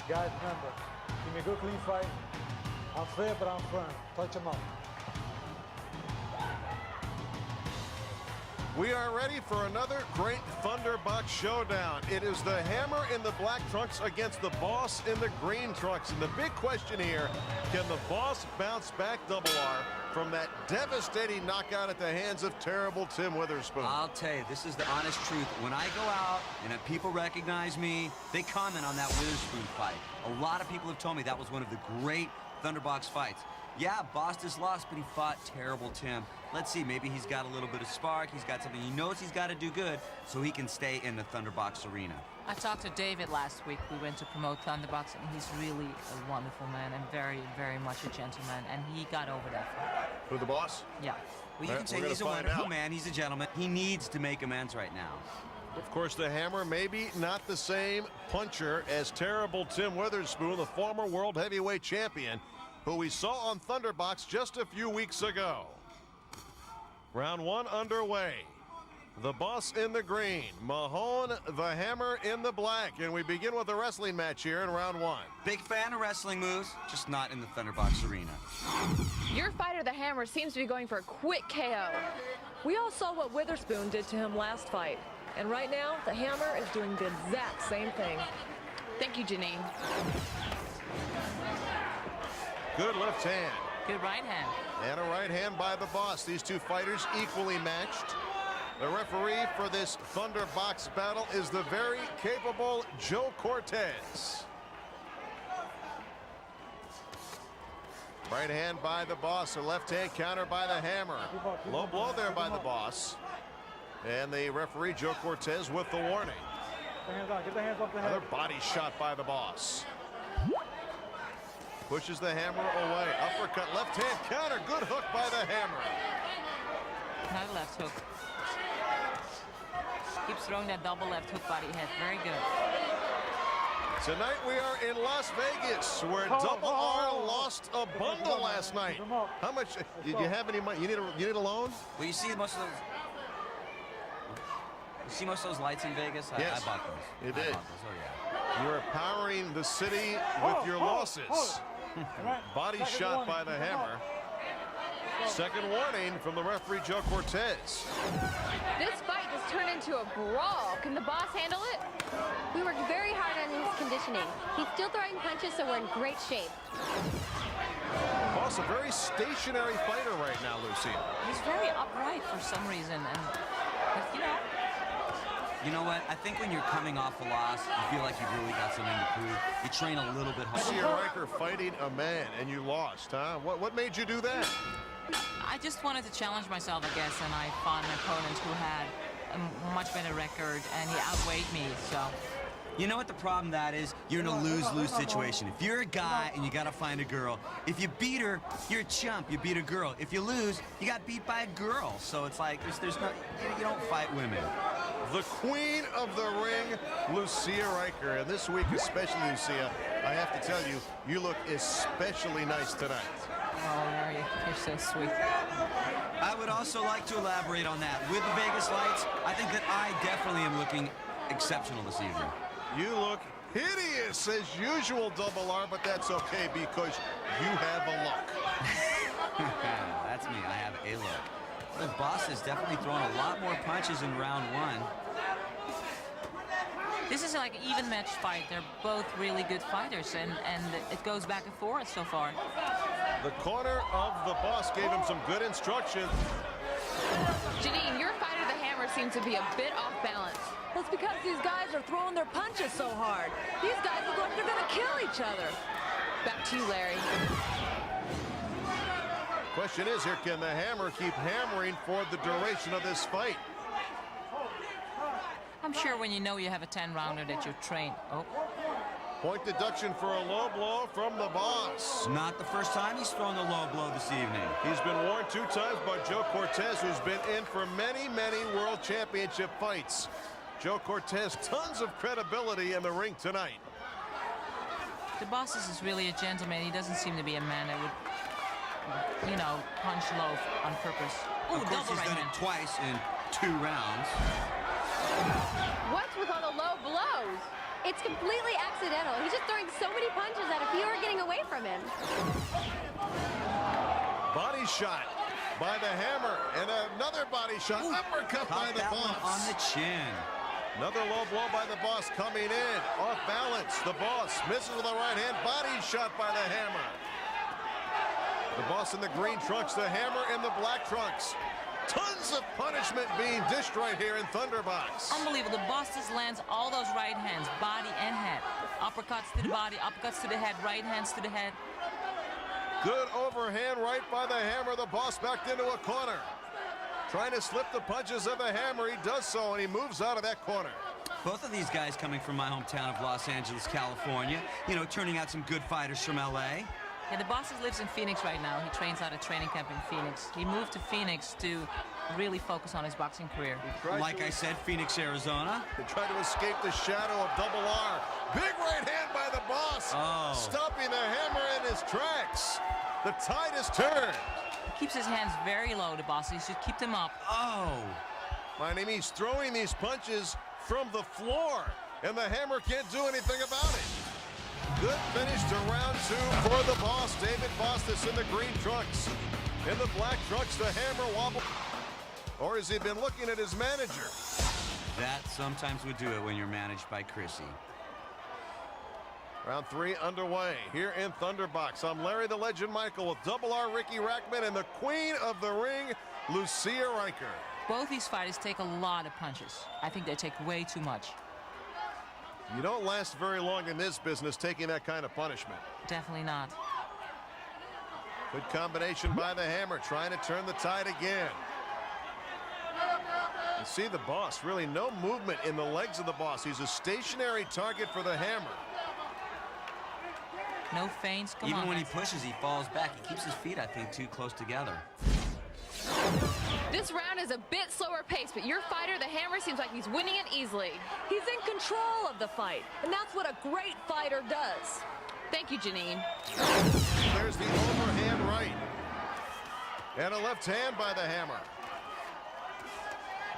Guys, remember, give me a good clean fight. I'm fair, but I'm firm. Touch him up. We are ready for another great Thunderbox showdown. It is the Hammer in the black trunks against the Boss in the green trunks. And the big question here, can the Boss bounce back, Double R, from that devastating knockout at the hands of terrible Tim Witherspoon? I'll tell you, this is the honest truth. When I go out and if people recognize me, they comment on that Witherspoon fight. A lot of people have told me that was one of the great Thunderbox fights. Yeah, Bostice lost, but he fought terrible Tim. Let's see, maybe he's got a little bit of spark. He's got something he knows he's got to do good so he can stay in the Thunderbox arena. I talked to David last week. We went to promote Thunderbox, and he's really a wonderful man and very, very much a gentleman, and he got over that fight. Who, the Boss? Yeah. Well, you can say he's a wonderful man. He's a gentleman. He needs to make amends right now. Of course, the Hammer maybe not the same puncher as terrible Tim Witherspoon, the former world heavyweight champion, who we saw on Thunderbox just a few weeks ago. Round one underway. The Boss in the green, Mahone, the Hammer in the black. And we begin with a wrestling match here in round one. Big fan of wrestling moves, just not in the Thunderbox arena. Your fighter, the Hammer, seems to be going for a quick KO. We all saw what Witherspoon did to him last fight. And right now, the Hammer is doing the exact same thing. Thank you, Janine. Good left hand. Good right hand. And a right hand by the Boss. These two fighters equally matched. The referee for this Thunderbox battle is the very capable Joe Cortez. Right hand by the Boss, a left hand counter by the Hammer. Low blow there by the Boss. And the referee, Joe Cortez, with the warning. Get the hands off the head. Another body shot by the Boss. Pushes the Hammer away. Uppercut, left hand counter. Good hook by the Hammer. Another left hook. Keeps throwing that double left hook body head. Very good. Tonight we are in Las Vegas, where Double R lost a bundle last night. How much? Did you have any money? You need a loan? Well, you see most of those. You see most of those lights in Vegas? Yes. I bought those. You did. I bought those. Oh yeah. You're powering the city with your losses. Body shot by the Hammer. Second warning from the referee, Joe Cortez. This fight just turned into a brawl. Can the Boss handle it? We worked very hard on his conditioning. He's still throwing punches, so we're in great shape. Boss, a very stationary fighter right now, Lucia. He's very upright for some reason, and you know. You know what? I think when you're coming off a loss, you feel like you've really got something to prove. You train a little bit harder. Lucia Riker fighting a man, and you lost, huh? What made you do that? I just wanted to challenge myself, I guess, and I fought an opponent who had a much better record, and he outweighed me, so. You know what the problem that is? You're in a lose-lose situation. If you're a guy and you gotta find a girl, if you beat her, you're a chump. You beat a girl. If you lose, you got beat by a girl. So it's like there's no, you don't fight women. The queen of the ring, Lucia Riker. And this week especially, Lucia, I have to tell you, you look especially nice tonight. Oh, Larry, you're so sweet. I would also like to elaborate on that. With the Vegas lights, I think that I definitely am looking exceptional this evening. You look hideous as usual, Double R, but that's okay because you have a look. That's me. I have a look. The Boss has definitely thrown a lot more punches in round one. This is like an even match fight. They're both really good fighters, and it goes back and forth so far. The corner of the Boss gave him some good instruction. Janine, your fighter, the Hammer, seems to be a bit off balance. Well, it's because these guys are throwing their punches so hard. These guys look like they're gonna kill each other. Back to you, Larry. Question is here, can the Hammer keep hammering for the duration of this fight? I'm sure when you know you have a 10-rounder that you're trained. Oh. Point deduction for a low blow from the Boss. Not the first time he's thrown a low blow this evening. He's been warned 2 times by Joe Cortez, who's been in for many, many world championship fights. Joe Cortez, tons of credibility in the ring tonight. The Bostice is really a gentleman. He doesn't seem to be a man that would, you know, punch low on purpose. Of course, he's done it twice in 2 rounds. What's with all the low blows? It's completely accidental. He's just throwing so many punches that a few are getting away from him. Body shot by the Hammer, and another body shot. Uppercut by the Caught that one Boss. on the chin. Another low blow by the Boss coming in. Off balance. The Boss misses with a right hand. Body shot by the Hammer. The Boss in the green trunks. The Hammer in the black trunks. Tons of punishment being dished right here in Thunderbox. Unbelievable. The Bostice lands all those right hands, body and head. Uppercuts to the body, uppercuts to the head, right hands to the head. Good overhand right by the Hammer. The Boss backed into a corner. Trying to slip the punches of the Hammer. He does so, and he moves out of that corner. Both of these guys coming from my hometown of Los Angeles, California. You know, turning out some good fighters from L.A. Yeah, the Bostice lives in Phoenix right now. He trains out of training camp in Phoenix. He moved to Phoenix to really focus on his boxing career. Like I said, Phoenix, Arizona. They try to escape the shadow of Double R. Big right hand by the Boss. Oh. Stopping the Hammer in his tracks. The tide is turned. He keeps his hands very low, the Bostice. He should keep them up. Oh. He's throwing these punches from the floor, and the Hammer can't do anything about it. Good finish to round 2 for the Boss. David Bostice in the green trunks. In the black trunks, the Hammer wobble. Or has he been looking at his manager? That sometimes would do it when you're managed by Chrissy. Round 3 underway here in Thunderbox. I'm Larry the Legend Michael with Double R Ricky Rackman and the Queen of the Ring, Lucia Riker. Both these fighters take a lot of punches. I think they take way too much. You don't last very long in this business taking that kind of punishment. Definitely not. Good combination by the Hammer, trying to turn the tide again. You see the Boss, really no movement in the legs of the Boss. He's a stationary target for the Hammer. No feints. Come on. Even when he pushes, he falls back. He keeps his feet, I think, too close together. This round is a bit slower paced, but your fighter, the Hammer, seems like he's winning it easily. He's in control of the fight, and that's what a great fighter does. Thank you, Janine. There's the overhand right. And a left hand by the Hammer.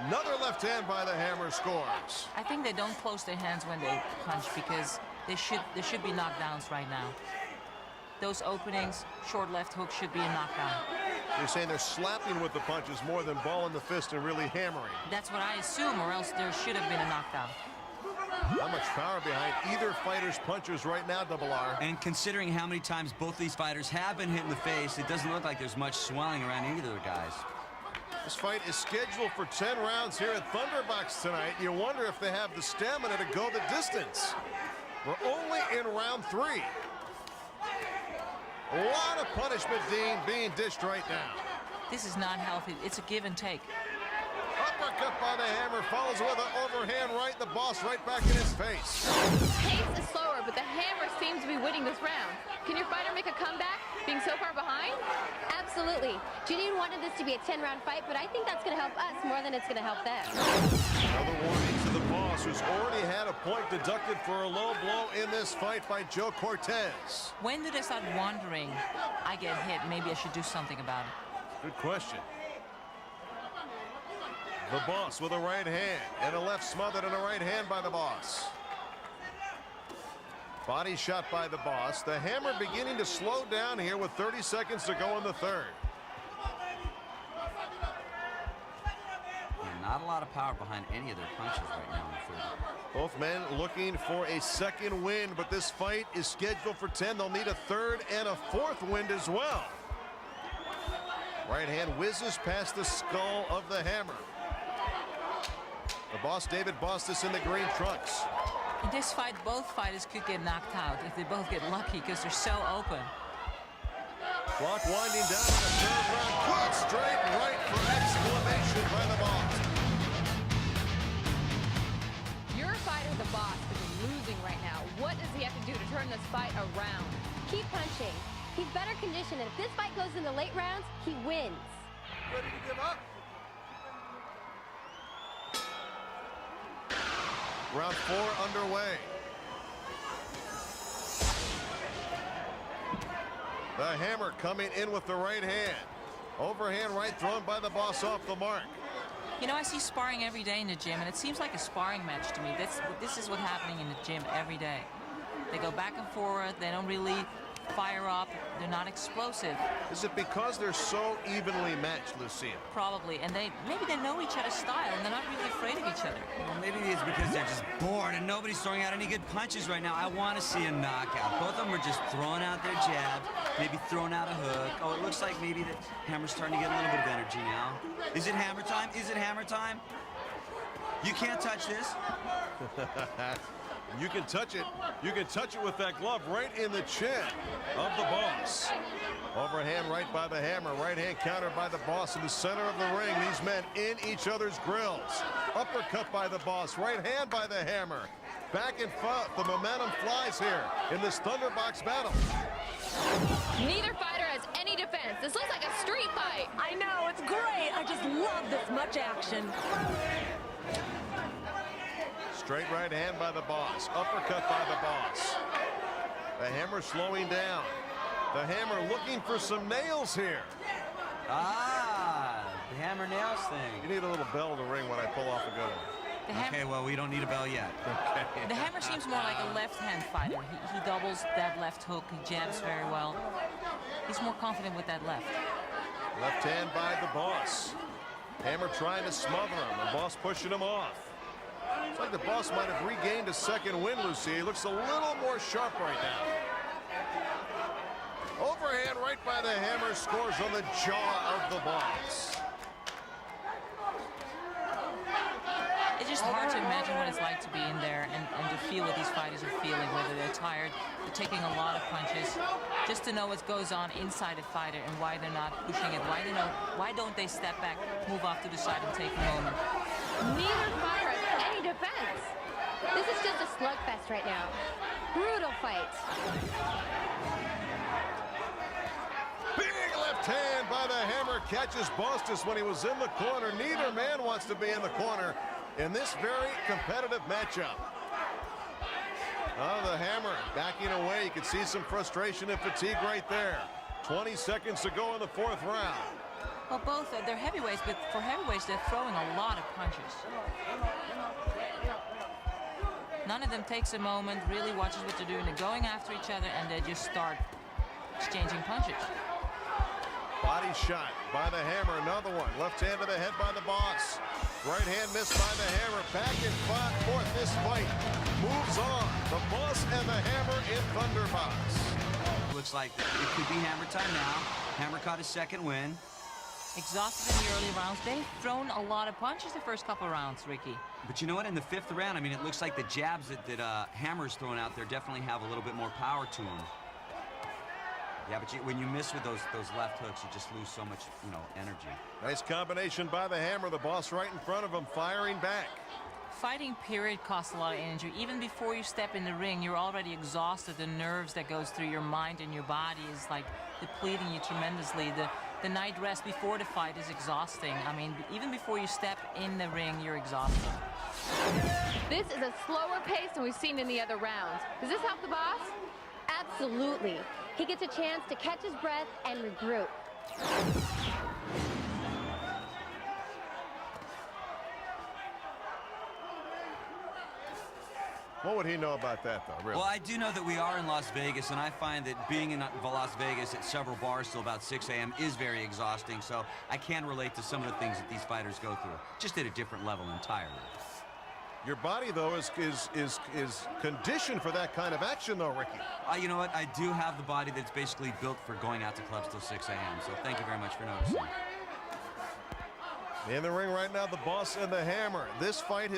Another left hand by the Hammer scores. I think they don't close their hands when they punch because there should be knockdowns right now. Those openings, short left hook should be a knockdown. You're saying they're slapping with the punches more than balling the fist and really hammering. That's what I assume, or else there should have been a knockdown. Not much power behind either fighter's punches right now, Double R. And considering how many times both these fighters have been hit in the face, it doesn't look like there's much swelling around either of the guys. This fight is scheduled for 10 rounds here at Thunderbox tonight. You wonder if they have the stamina to go the distance. We're only in round 3. A lot of punishment being dished right now. This is not healthy. It's a give and take. Uppercut by the Hammer, follows with an overhand right. The Boss right back in his face. Pace is slower, but the Hammer seems to be winning this round. Can your fighter make a comeback, being so far behind? Absolutely. Janine wanted this to be a 10-round fight, but I think that's going to help us more than it's going to help them. Another warning to the Boss, who's already had a point deducted for a low blow in this fight by Joe Cortez. When did I start wondering, I get hit, maybe I should do something about it? Good question. The Boss with a right hand and a left smothered and a right hand by the Boss. Body shot by the Boss. The Hammer beginning to slow down here with 30 seconds to go in the third. And not a lot of power behind any of their punches right now in the third. Both men looking for a second win, but this fight is scheduled for 10. They'll need a third and a fourth win as well. Right hand whizzes past the skull of the Hammer. The Boss, David Bostice, in the green trunks. In this fight, both fighters could get knocked out if they both get lucky because they're so open. Clock winding down in the third round. Good straight right for exclamation by the Boss. Your fighter, the Boss, is losing right now. What does he have to do to turn this fight around? Keep punching. He's better conditioned, and if this fight goes in the late rounds, he wins. Ready to give up? Round 4 underway. The Hammer coming in with the right hand. Overhand right thrown by the Boss off the mark. You know, I see sparring every day in the gym, and it seems like a sparring match to me. This is what's happening in the gym every day. They go back and forth. They don't really fire up. They're not explosive. Is it because they're so evenly matched, Lucia? Probably. And maybe they know each other's style, and they're not really afraid of each other. Well, maybe it's because they're just bored and nobody's throwing out any good punches right now. I want to see a knockout. Both of them are just throwing out their jabs, maybe throwing out a hook. Oh, it looks like maybe the Hammer's starting to get a little bit of energy now. Is it hammer time? Is it hammer time? You can't touch this. You can touch it. You can touch it with that glove right in the chin of the Boss. Overhand right by the Hammer. Right hand countered by the Boss in the center of the ring. These men in each other's grills. Uppercut by the Boss. Right hand by the Hammer. Back and forth. The momentum flies here in this Thunderbox battle. Neither fighter has any defense. This looks like a street fight. I know, it's great. I just love this much action. Straight right hand by the Boss. Uppercut by the Boss. The Hammer slowing down. The Hammer looking for some nails here. Ah, the Hammer nails thing. You need a little bell to ring when I pull off a good one. Okay, well, we don't need a bell yet. The Hammer seems more like a left-hand fighter. He doubles that left hook. He jabs very well. He's more confident with that left. Left hand by the Boss. Hammer trying to smother him. The Boss pushing him off. It's like the Boss might have regained a second win, Lucy. He looks a little more sharp right now. Overhand right by the Hammer, scores on the jaw of the Boss. It's just hard to imagine what it's like to be in there and to feel what these fighters are feeling, whether they're tired, they're taking a lot of punches, just to know what goes on inside a fighter and why they're not pushing it. Why don't they step back, move off to the side and take a moment? Neither fighter has any defense. This is just a slugfest right now. Brutal fight. Big left hand by the Hammer catches Bostice when he was in the corner. Neither man wants to be in the corner in this very competitive matchup. The Hammer backing away. You can see some frustration and fatigue right there. 20 seconds to go in the fourth round. Well, both, they're heavyweights, but for heavyweights, they're throwing a lot of punches. None of them takes a moment, really watches what they're doing. They're going after each other, and they just start exchanging punches. Body shot by the Hammer, another one. Left hand to the head by the Boss. Right hand missed by the Hammer. Back and forth. This fight moves on. The Boss and the Hammer in Thunderbox. Looks like it could be Hammer time now. Hammer caught his second win. Exhausted in the early rounds. They've thrown a lot of punches the first couple rounds, Ricky. But you know what? In the fifth round, I mean, it looks like the jabs that Hammer's throwing out there definitely have a little bit more power to them. Yeah, but when you miss with those left hooks, you just lose so much, energy. Nice combination by the Hammer. The Boss right in front of him, firing back. Fighting period costs a lot of energy. Even before you step in the ring, you're already exhausted. The nerves that goes through your mind and your body is like depleting you tremendously. The night rest before the fight is exhausting. I mean, even before you step in the ring, you're exhausted. This is a slower pace than we've seen in the other rounds. Does this help the Boss? Absolutely. He gets a chance to catch his breath and regroup. What would he know about that, though, really? Well, I do know that we are in Las Vegas, and I find that being in Las Vegas at several bars till about 6 a.m. is very exhausting, so I can relate to some of the things that these fighters go through, just at a different level entirely. Your body, though, is conditioned for that kind of action, though, Ricky. You know what? I do have the body that's basically built for going out to clubs till 6 a.m., so thank you very much for noticing. In the ring right now, the Boss and the Hammer. This fight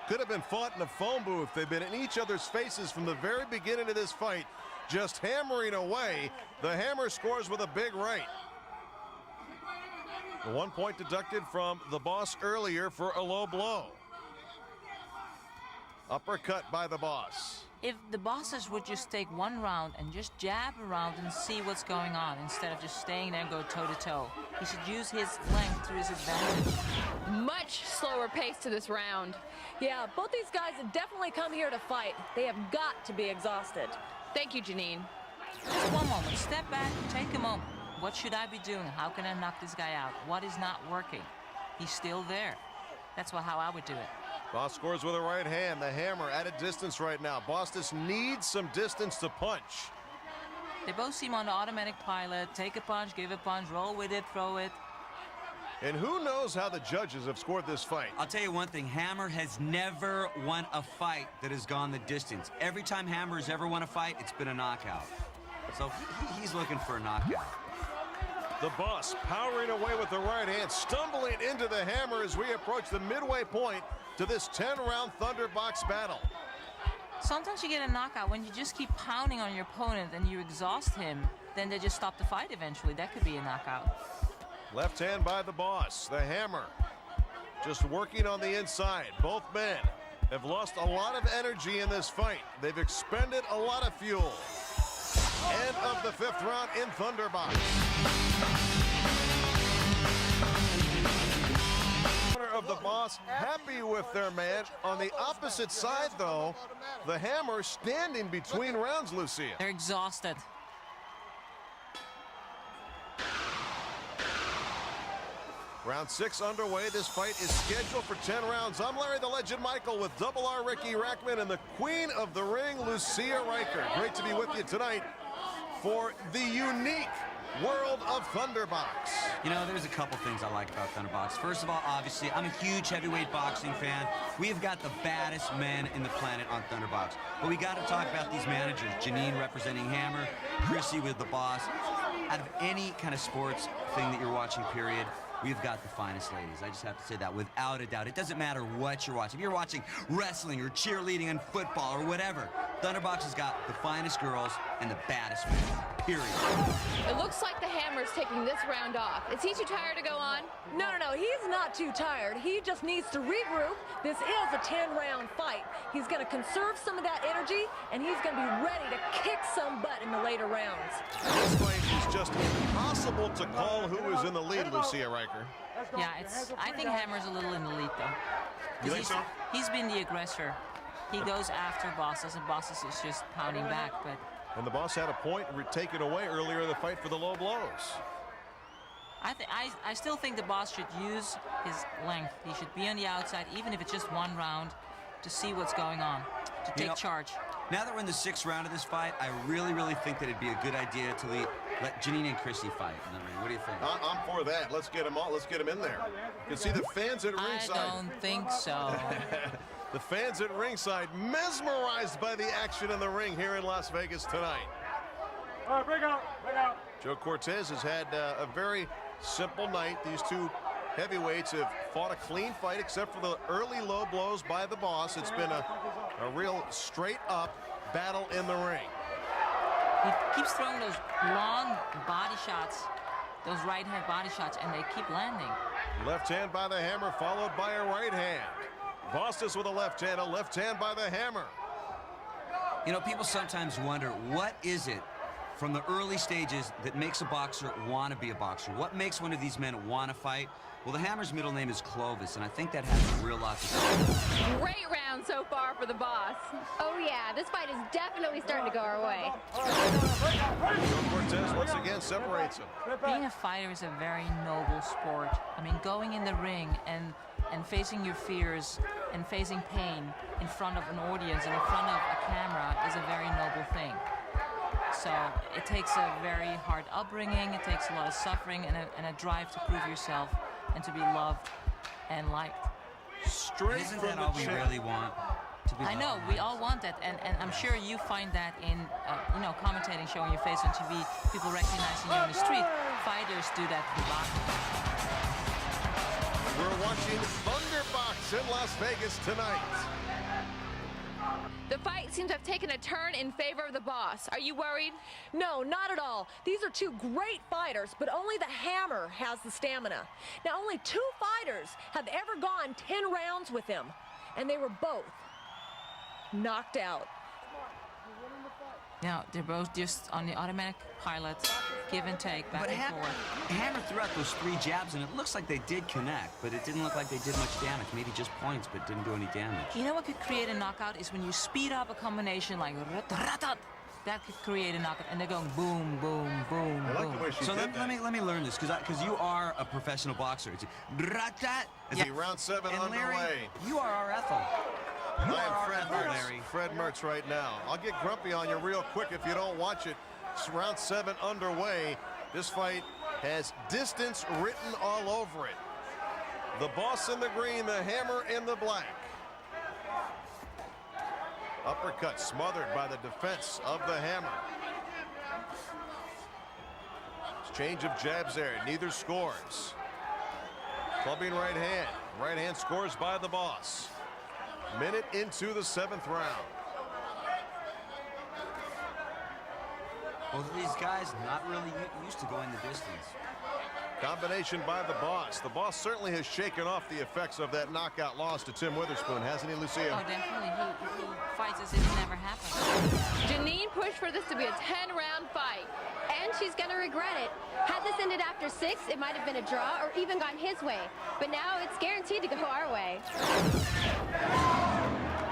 could have been fought in a phone booth. They've been in each other's faces from the very beginning of this fight, just hammering away. The Hammer scores with a big right. The 1 point deducted from the Boss earlier for a low blow. Uppercut by the Boss. If the Bosses would just take one round and just jab around and see what's going on instead of just staying there and go toe-to-toe. He should use his length to his advantage. Much slower pace to this round. Yeah, both these guys have definitely come here to fight. They have got to be exhausted. Thank you, Janine. Just one moment. Step back, take a moment. What should I be doing? How can I knock this guy out? What is not working? He's still there. That's how I would do it. Boss scores with a right hand. The hammer at a distance right now. Bostice needs some distance to punch. They both seem on the automatic pilot. Take a punch, give a punch, roll with it, throw it. And who knows how the judges have scored this fight. I'll tell you one thing, Hammer has never won a fight that has gone the distance. Every time Hammer has ever won a fight, it's been a knockout. So he's looking for a knockout. The Boss powering away with the right hand, stumbling into the hammer as we approach the midway point to this 10-round Thunderbox battle. Sometimes you get a knockout when you just keep pounding on your opponent and you exhaust him, then they just stop the fight eventually. That could be a knockout. Left hand by the Boss. The hammer just working on the inside. Both men have lost a lot of energy in this fight. They've expended a lot of fuel. End of the 5th round in Thunderbox. Of the Boss happy with their man. On the opposite side, though, the hammer standing between rounds, Lucia. They're exhausted. Round 6 underway. This fight is scheduled for 10 rounds. I'm Larry the Legend Michael with Double R Ricky Rackman and the Queen of the Ring, Lucia Riker. Great to be with you tonight for the unique world of Thunderbox. You know, there's a couple things I like about Thunderbox. First of all, obviously, I'm a huge heavyweight boxing fan. We've got the baddest men in the planet on Thunderbox. But we got to talk about these managers. Janine representing Hammer, Chrissy with the Boss. Out of any kind of sports thing that you're watching, period, we've got the finest ladies. I just have to say that without a doubt. It doesn't matter what you're watching. If you're watching wrestling or cheerleading and football or whatever, Thunderbox has got the finest girls and the baddest men, period. It looks like the hammer's taking this round off. Is he too tired to go on? No, he's not too tired. He just needs to regroup. This is a 10-round fight. He's going to conserve some of that energy, and he's going to be ready to kick some butt in the later rounds. This fight is just impossible to call who is in the lead, Lucia Riker. Yeah, I think Hammer's a little in the lead, though. You think so? He's been the aggressor. He goes after Bostice, and Bostice is just pounding back, but... And the Boss had a point taken away earlier in the fight for the low blows. I still think the Boss should use his length. He should be on the outside, even if it's just one round, to see what's going on, to take charge. Now that we're in the 6th round of this fight, I really think that it'd be a good idea to let Janine and Chrissy fight in the ring. What do you think? I'm for that. Let's get them all. Let's get them in there. You can see the fans at ringside. I don't think so. The fans at ringside mesmerized by the action in the ring here in Las Vegas tonight. All right, break out. Joe Cortez has had a very simple night. These two heavyweights have fought a clean fight except for the early low blows by the Boss. It's been a real straight-up battle in the ring. He keeps throwing those long body shots, those right-hand body shots, and they keep landing. Left hand by the hammer, followed by a right hand. Bostice with a left hand by the hammer. You know, people sometimes wonder, what is it from the early stages that makes a boxer want to be a boxer? What makes one of these men want to fight? Well, the Hammer's middle name is Clovis, and I think that has a real lot to do. Great round so far for the Boss. Oh, yeah, this fight is definitely starting to go our way. Joe Cortez once again separates him. Being a fighter is a very noble sport. I mean, going in the ring and facing your fears and facing pain in front of an audience and in front of a camera is a very noble thing. So it takes a very hard upbringing, it takes a lot of suffering and a drive to prove yourself and to be loved and liked. Straight Isn't from that the all we chin. really want? To be I know, loved? we all want that, and I'm sure you find that in, commentating, showing your face on TV, people recognizing you on the street. Fighters do that through boxing. We're watching Thunderbox in Las Vegas tonight. The fight seems to have taken a turn in favor of the Boss. Are you worried? No, not at all. These are two great fighters, but only the Hammer has the stamina. Now, only 2 fighters have ever gone 10 rounds with him, and they were both knocked out. Now, they're both just on the automatic pilot, give and take, back But and forth. Hammer threw out those 3 jabs, and it looks like they did connect, but it didn't look like they did much damage. Maybe just points, but didn't do any damage. You know what could create a knockout is when you speed up a combination like ratat, that could create a knockout, and they're going boom, boom, boom, I like boom. the way she So did that. let me learn this, because you are a professional boxer. It's rat-tat. Is he round 7 And underway? Larry, you are our Ethel. You I are our am Fred Ethel, Mertz. Larry. Fred Mertz right now. I'll get grumpy on you real quick if you don't watch it. It's round 7 underway. This fight has distance written all over it. The Boss in the green, the Hammer in the black. Uppercut smothered by the defense of the Hammer. Exchange of jabs there. Neither scores. Clubbing right hand. Right hand scores by the Boss. Minute into the 7th round. Both of these guys not really used to going the distance. Combination by the Boss. The Boss certainly has shaken off the effects of that knockout loss to Tim Witherspoon, hasn't he, Lucia? Oh, definitely. He fights as if it never happened. Janine pushed for this to be a 10-round fight, and she's going to regret it. Had this ended after 6, it might have been a draw or even gone his way. But now it's guaranteed to go our way.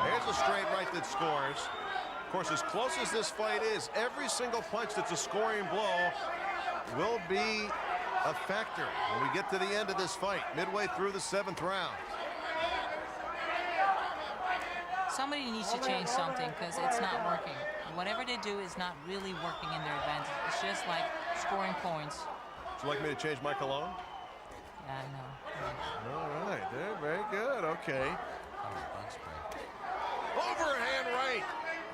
There's a straight right that scores. Of course, as close as this fight is, every single punch that's a scoring blow will be a factor when we get to the end of this fight, midway through the 7th round. Somebody needs to change something because it's not working. Whatever they do is not really working in their advantage. It's just like scoring points. Would you like me to change my cologne? Yeah, I know. All right, there, very good, okay. Overhand right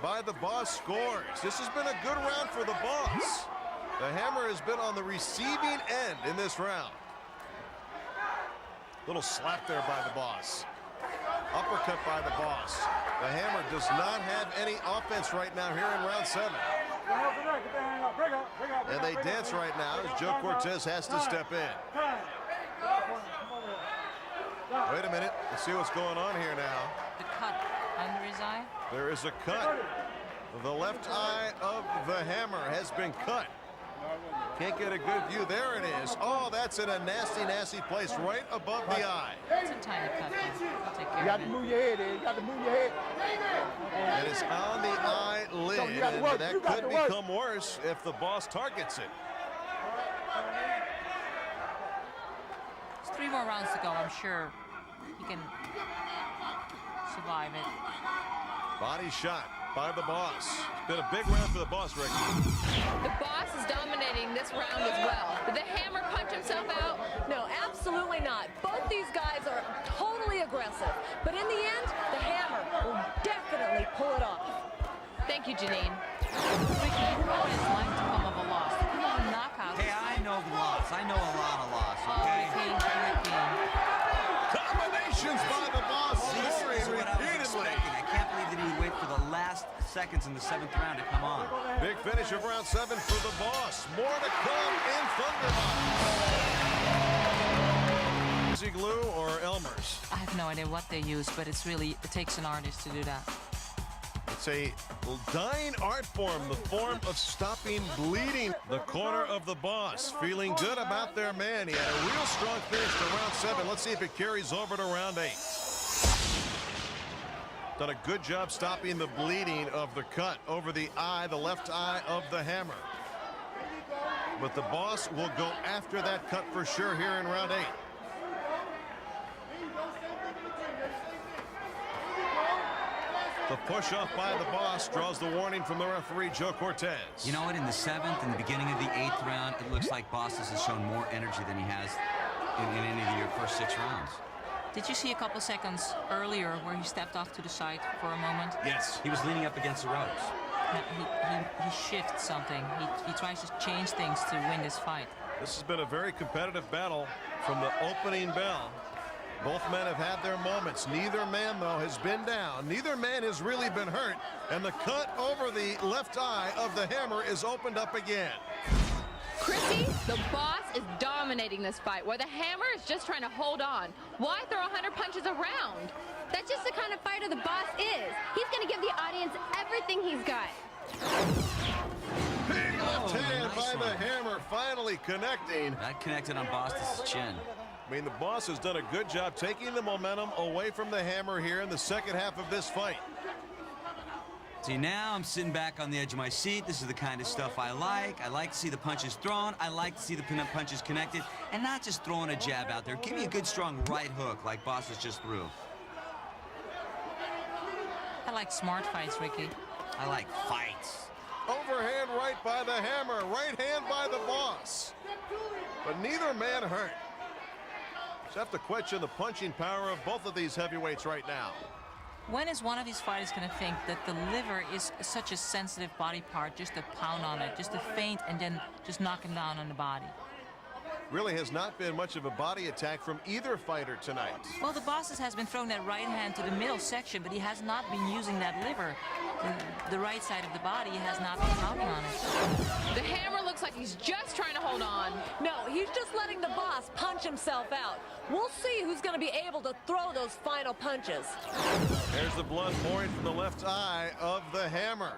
by the Boss scores. This has been a good round for the Boss. The Hammer has been on the receiving end in this round. Little slap there by the Boss. Uppercut by the Boss. The Hammer does not have any offense right now here in round 7. And they dance right now as Joe Cortez has to step in. Wait a minute. Let's see what's going on here now. The cut under his eye. There is a cut. The left eye of the Hammer has been cut. Can't get a good view. There it is. Oh, that's in a nasty, nasty place right above the eye. It's a tiny cut. I'll take care You got of to it. move your head in. You got to move your head. And it's on the eyelid. you got to work. And You that got could to work. become worse if the Boss targets it. There's 3 more rounds to go. I'm sure he can survive it. Body shot by the Boss. It's been a big round for the Boss, Ricky. The Boss is dominating this round as well. Did the Hammer punch himself out? No, absolutely not. Both these guys are totally aggressive. But in the end, the Hammer will definitely pull it off. Thank you, Janine. Ricky, you know what it's like to come of a loss. To come of a knockout. Hey, I know the loss. I know a lot of loss, okay? Ricky. Combinations by the Boss. This Scoring is what I was repeatedly. expecting. I can't believe that he would wait for the last seconds in the 7th round to come on. Big finish of round 7 for the Boss. More to come in Thunderbox. Easy glue or Elmer's? I have no idea what they use, but it's really, it takes an artist to do that. It's a dying art form, the form of stopping bleeding. The corner of the Boss feeling good about their man. He had a real strong finish to round 7. Let's see if it carries over to round 8. Done a good job stopping the bleeding of the cut over the eye, the left eye of the Hammer. But the Boss will go after that cut for sure here in round 8. The push-off by the Boss draws the warning from the referee, Joe Cortez. You know what? In the 7th and the beginning of the 8th round, it looks like Bostice has shown more energy than he has in any of your first 6 rounds. Did you see a couple seconds earlier where he stepped off to the side for a moment? Yes. He was leaning up against the ropes. He shifts something. He tries to change things to win this fight. This has been a very competitive battle from the opening bell. Both men have had their moments. Neither man, though, has been down. Neither man has really been hurt. And the cut over the left eye of the Hammer is opened up again. Chrissy, the Boss is dominating this fight, where the Hammer is just trying to hold on. Why throw 100 punches around? That's just the kind of fighter the Boss is. He's going to give the audience everything he's got. Big left hand nice by the one. Hammer, finally connecting. That connected on Bostice's chin. I mean, the Boss has done a good job taking the momentum away from the Hammer here in the second half of this fight. See, now I'm sitting back on the edge of my seat. This is the kind of stuff I like. I like to see the punches thrown. I like to see the punches connected, and not just throwing a jab out there. Give me a good, strong right hook like Bostice just threw. I like smart fights, Ricky. I like fights. Overhand right by the Hammer, right hand by the Boss. But neither man hurt. Just have to question the punching power of both of these heavyweights right now. When is one of these fighters going to think that the liver is such a sensitive body part, just to pound on it, just to feint and then just knock him down on the body? Really has not been much of a body attack from either fighter tonight. Well, the Bostice has been throwing that right hand to the middle section, but he has not been using that liver. The right side of the body has not been pounding on it. The Hammer looks like he's just trying to hold on. No, he's just letting the Boss punch himself out. We'll see who's going to be able to throw those final punches. There's the blood pouring from the left eye of the Hammer.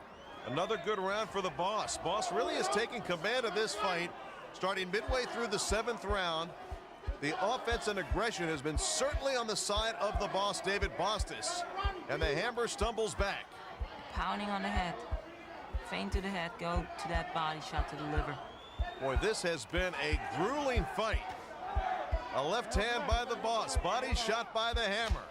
Another good round for the Boss. Boss really is taking command of this fight. Starting midway through the 7th round, the offense and aggression has been certainly on the side of the Boss, David Bostice. And the Hammer stumbles back. Pounding on the head. Feint to the head, go to that body shot to the liver. Boy, this has been a grueling fight. A left hand by the Boss, body shot by the Hammer.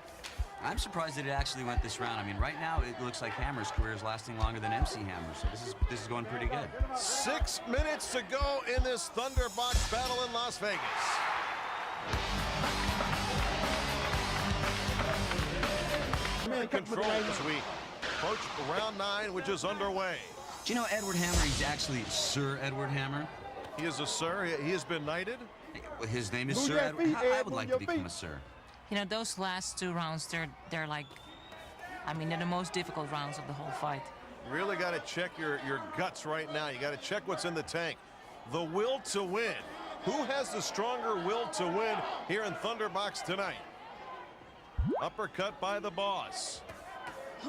I'm surprised that it actually went this round. I mean, right now it looks like Hammer's career is lasting longer than MC Hammer, so this is going pretty good. 6 minutes to go in this Thunderbox battle in Las Vegas. Control as we approach round 9, which is underway. Do you know Edward Hammer? He's actually Sir Edward Hammer. He is a sir. He has been knighted. His name is Sir Edward. I would like to become a sir. You know, those last 2 rounds, they're like, I mean, they're the most difficult rounds of the whole fight. Really got to check your guts right now. You got to check what's in the tank. The will to win. Who has the stronger will to win here in Thunderbox tonight? Uppercut by the Boss.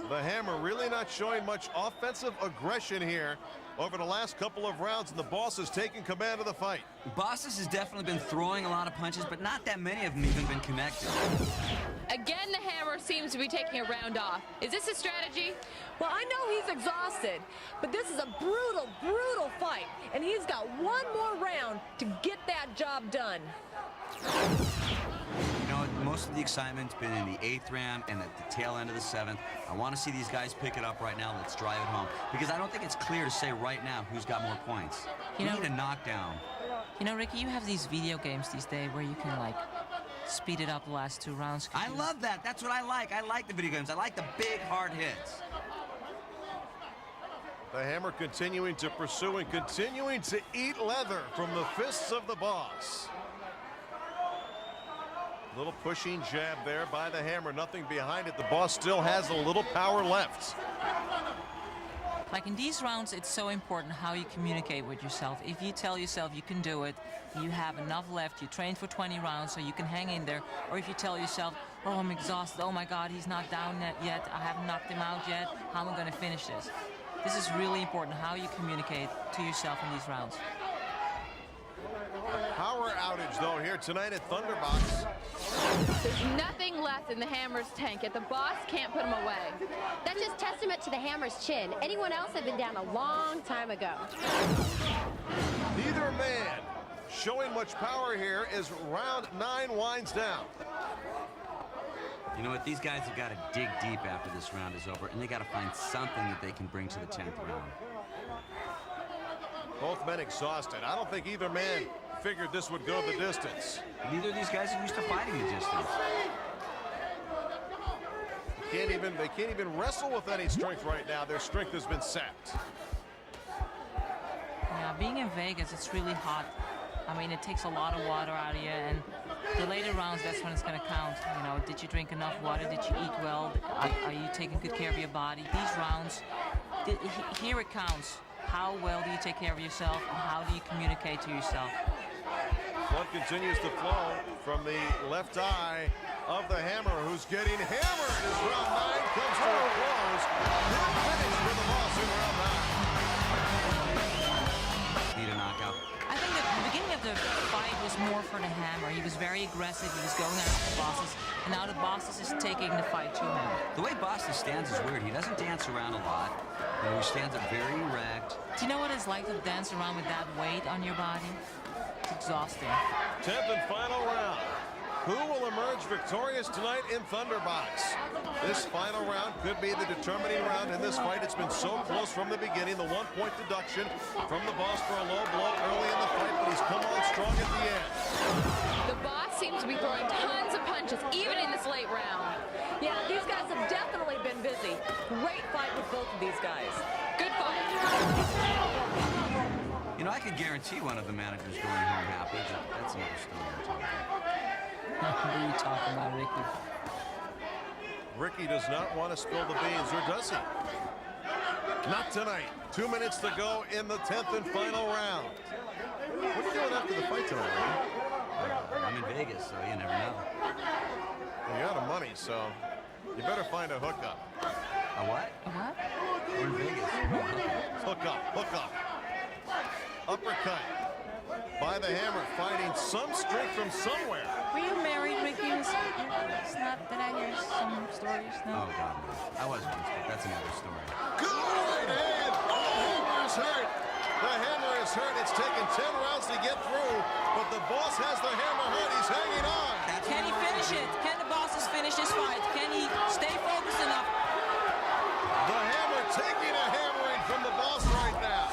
The Hammer really not showing much offensive aggression here over the last couple of rounds, and the Boss is taking command of the fight. Bostice has definitely been throwing a lot of punches, but not that many of them even been connected. Again, the Hammer seems to be taking a round off. Is this a strategy? Well, I know he's exhausted, but this is a brutal, brutal fight, and he's got one more round to get that job done. You know, most of the excitement's been in the 8th round and at the tail end of the 7th. I want to see these guys pick it up right now. Let's drive it home, because I don't think it's clear to say right now who's got more points. We need a knockdown. You know, Ricky, you have these video games these days where you can, like, speed it up the last 2 rounds. I love that. That's what I like. I like the video games. I like the big, hard hits. The Hammer continuing to pursue and continuing to eat leather from the fists of the Boss. Little pushing jab there by the Hammer. Nothing behind it. The Boss still has a little power left. Like in these rounds, it's so important how you communicate with yourself. If you tell yourself you can do it, you have enough left, you trained for 20 rounds so you can hang in there. Or if you tell yourself, oh, I'm exhausted, oh my God, he's not down yet, I haven't knocked him out yet, how am I going to finish this? This is really important, how you communicate to yourself in these rounds. Power outage, though, here tonight at Thunderbox. There's nothing left in the Hammer's tank, yet the Boss can't put him away. That's just testament to the Hammer's chin. Anyone else had been down a long time ago. Neither man showing much power here as round 9 winds down. You know what? These guys have got to dig deep after this round is over, and they got to find something that they can bring to the 10th round. Both men exhausted. I don't think either man figured this would go the distance. Neither of these guys are used to fighting the distance. They can't even wrestle with any strength right now. Their strength has been sapped. Yeah, being in Vegas, it's really hot. I mean, it takes a lot of water out of you, and the later rounds, that's when it's going to count. You know, did you drink enough water? Did you eat well? Are you taking good care of your body? These rounds, here it counts. How well do you take care of yourself, and how do you communicate to yourself? Blood continues to flow from the left eye of the Hammer, who's getting hammered as round 9 comes to a close. He'll finish with the Boss in round 9. Need a knockout. I think that the beginning of the fight was more for the Hammer. He was very very aggressive. He was going after the Bostice, and now the Bostice is taking the fight to him. The way Bostice stands is weird. He doesn't dance around a lot. You know, he stands up very erect. Do you know what it's like to dance around with that weight on your body? It's exhausting. 10th and final round. Who will emerge victorious tonight in Thunderbox? This final round could be the determining round in this fight. It's been so close from the beginning. The 1-point deduction from the Boss for a low blow early in the fight, but he's come on strong at the end. The Boss seems to be throwing tons of punches, even in this late round. Yeah, these guys have definitely been busy. Great fight with both of these guys. Good fight. You know, I could guarantee one of the managers going home happy, but that's another story entirely. What are you talking about, Ricky? Ricky does not want to spill the beans, or does he? Not tonight. 2 minutes to go in the 10th and final round. What are you doing after the fight tonight, Ricky? I'm in Vegas, so you never know. You're out of money, so you better find a hookup. A what? A what? We're in Vegas. Hook up. Uppercut by the Hammer, finding some strength from somewhere. Were you married, Ricky? It's not that I hear some stories, no? Oh, God, no. I was once, but that's another story. Good right hand. Oh, the Hammer is hurt. The Hammer is hurt. It's taken 10 rounds to get through, but the Boss has the Hammer hurt. He's hanging on. Can he finish it? Can the Bostice finish this fight? Can he stay focused enough? The Hammer taking a hammering from the Boss right now.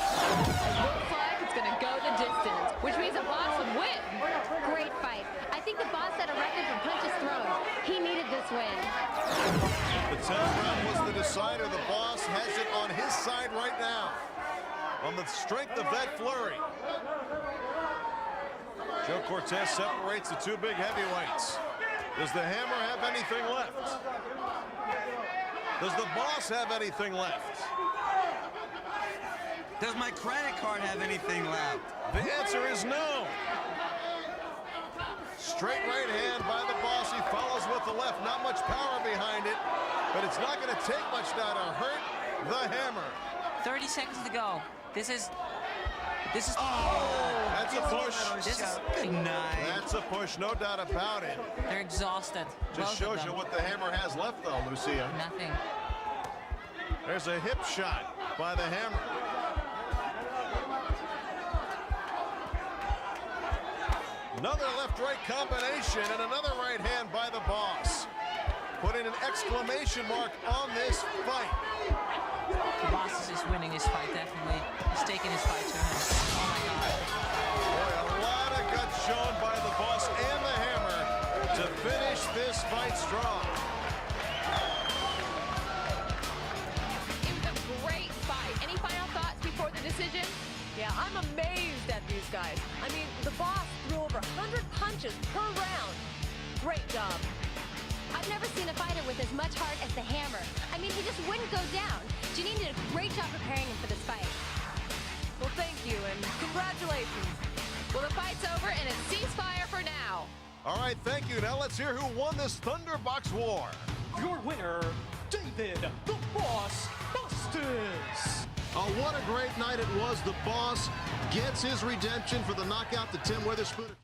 Looks like it's going to go the distance, which means the Boss would win. Great fight. I think the Boss set a record for punches thrown. He needed this win. The 10th round was the decider. The Boss has it on his side right now, on the strength of that flurry. Joe Cortez separates the two big heavyweights. Does the Hammer have anything left? Does the Boss have anything left? Does my credit card have anything left? The answer is no. Straight right hand by the Boss. He follows with the left. Not much power behind it, but it's not going to take much now to hurt the Hammer. 30 seconds to go. This is. Oh, that's a push. This is Good night. That's a push, no doubt about it. They're exhausted. Just both of shows you them. what the Hammer has left, though, Lucia. Nothing. There's a hip shot by the Hammer. Another left-right combination and another right hand by the Boss, putting an exclamation mark on this fight. The Bostice is winning his fight, definitely. He's taking his fight to him. Oh, my God. Boy, a lot of guts shown by the Boss and the Hammer to finish this fight strong. It was a great fight. Any final thoughts before the decision? Yeah, I'm amazed at these guys. I mean, the Boss threw over 100 punches per round. Great job. I've never seen a fighter with as much heart as the Hammer. I mean, he just wouldn't go down. Janine did a great job preparing him for this fight. Well, thank you, and congratulations. Well, the fight's over, and it's ceasefire for now. All right, thank you. Now let's hear who won this Thunderbox war. Your winner, David the Boss Bostice. Oh, what a great night it was. The Boss gets his redemption for the knockout to Tim Witherspoon.